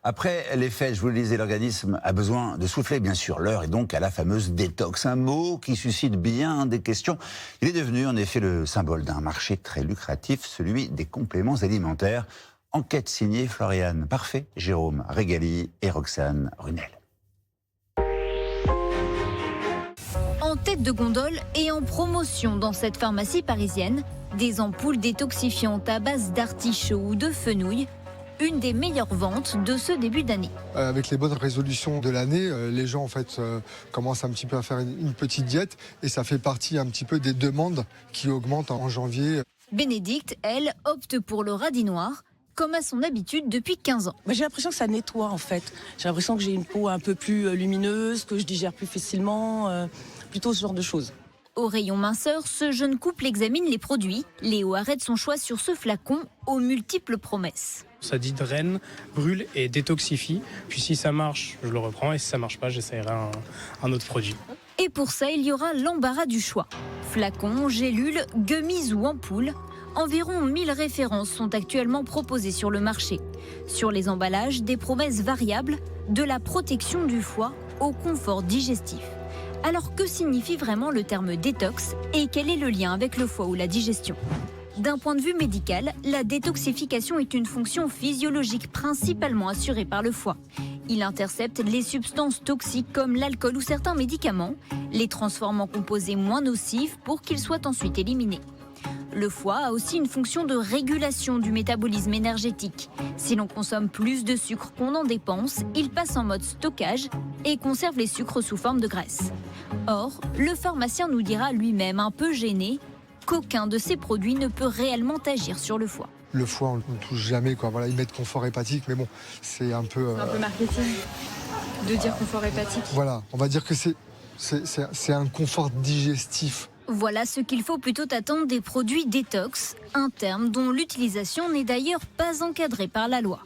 Après les fêtes, je vous le disais, l'organisme a besoin de souffler, bien sûr. L'heure est donc à la fameuse détox, un mot qui suscite bien des questions. Il est devenu en effet le symbole d'un marché très lucratif, celui des compléments alimentaires. Enquête signée Floriane Parfait, Jérôme Régali et Roxane Runel. En tête de gondole et en promotion dans cette pharmacie parisienne, des ampoules détoxifiantes à base d'artichaut ou de fenouil, une des meilleures ventes de ce début d'année. Avec les bonnes résolutions de l'année, les gens en fait commencent un petit peu à faire une petite diète et ça fait partie un petit peu des demandes qui augmentent en janvier. Bénédicte, elle, opte pour le radis noir, comme à son habitude depuis 15 ans. J'ai l'impression que ça nettoie en fait. J'ai l'impression que j'ai une peau un peu plus lumineuse, que je digère plus facilement, plutôt ce genre de choses. Au rayon minceur, ce jeune couple examine les produits. Léo arrête son choix sur ce flacon aux multiples promesses. Ça dit draine, brûle et détoxifie. Puis si ça marche, je le reprends. Et si ça marche pas, j'essaierai un autre produit. Et pour ça, il y aura l'embarras du choix. Flacons, gélules, gummies ou ampoules. Environ 1000 références sont actuellement proposées sur le marché. Sur les emballages, des promesses variables, de la protection du foie au confort digestif. Alors que signifie vraiment le terme détox et quel est le lien avec le foie ou la digestion ? D'un point de vue médical, la détoxification est une fonction physiologique principalement assurée par le foie. Il intercepte les substances toxiques comme l'alcool ou certains médicaments, les transforme en composés moins nocifs pour qu'ils soient ensuite éliminés. Le foie a aussi une fonction de régulation du métabolisme énergétique. Si l'on consomme plus de sucre qu'on en dépense, il passe en mode stockage et conserve les sucres sous forme de graisse. Or, le pharmacien nous dira lui-même un peu gêné qu'aucun de ces produits ne peut réellement agir sur le foie. Le foie, on ne le touche jamais, quoi. Voilà, ils mettent confort hépatique, mais bon, c'est un peu... C'est un peu marketing de dire confort hépatique. Voilà, on va dire que c'est un confort digestif. Voilà ce qu'il faut plutôt attendre des produits détox, un terme dont l'utilisation n'est d'ailleurs pas encadrée par la loi.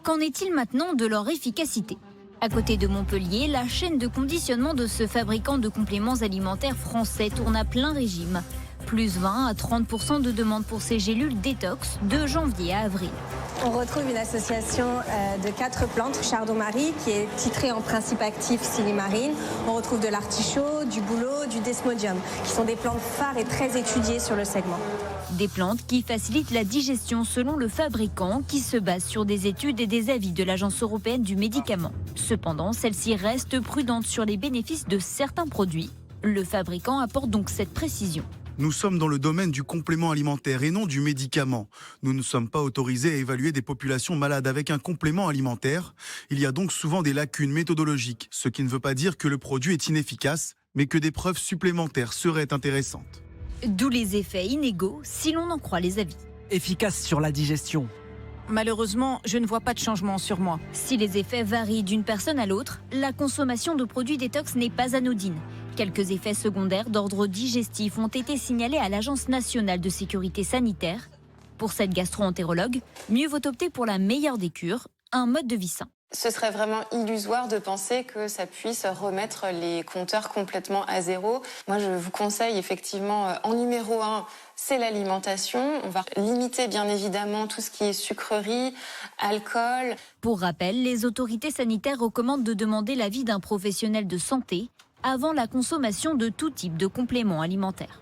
Qu'en est-il maintenant de leur efficacité ? À côté de Montpellier, la chaîne de conditionnement de ce fabricant de compléments alimentaires français tourne à plein régime. Plus 20 à 30% de demandes pour ces gélules détox de janvier à avril. On retrouve une association de 4 plantes, Chardon-Marie, qui est titrée en principe actif silimarine. On retrouve de l'artichaut, du bouleau, du desmodium, qui sont des plantes phares et très étudiées sur le segment. Des plantes qui facilitent la digestion selon le fabricant, qui se base sur des études et des avis de l'Agence européenne du médicament. Cependant, celle-ci reste prudente sur les bénéfices de certains produits. Le fabricant apporte donc cette précision. Nous sommes dans le domaine du complément alimentaire et non du médicament. Nous ne sommes pas autorisés à évaluer des populations malades avec un complément alimentaire. Il y a donc souvent des lacunes méthodologiques, ce qui ne veut pas dire que le produit est inefficace, mais que des preuves supplémentaires seraient intéressantes. D'où les effets inégaux, si l'on en croit les avis. Efficace sur la digestion. Malheureusement, je ne vois pas de changement sur moi. Si les effets varient d'une personne à l'autre, la consommation de produits détox n'est pas anodine. Quelques effets secondaires d'ordre digestif ont été signalés à l'Agence nationale de sécurité sanitaire. Pour cette gastro-entérologue, mieux vaut opter pour la meilleure des cures, un mode de vie sain. Ce serait vraiment illusoire de penser que ça puisse remettre les compteurs complètement à zéro. Moi, je vous conseille effectivement, en numéro 1, c'est l'alimentation. On va limiter bien évidemment tout ce qui est sucrerie, alcool. Pour rappel, les autorités sanitaires recommandent de demander l'avis d'un professionnel de santé avant la consommation de tout type de compléments alimentaires.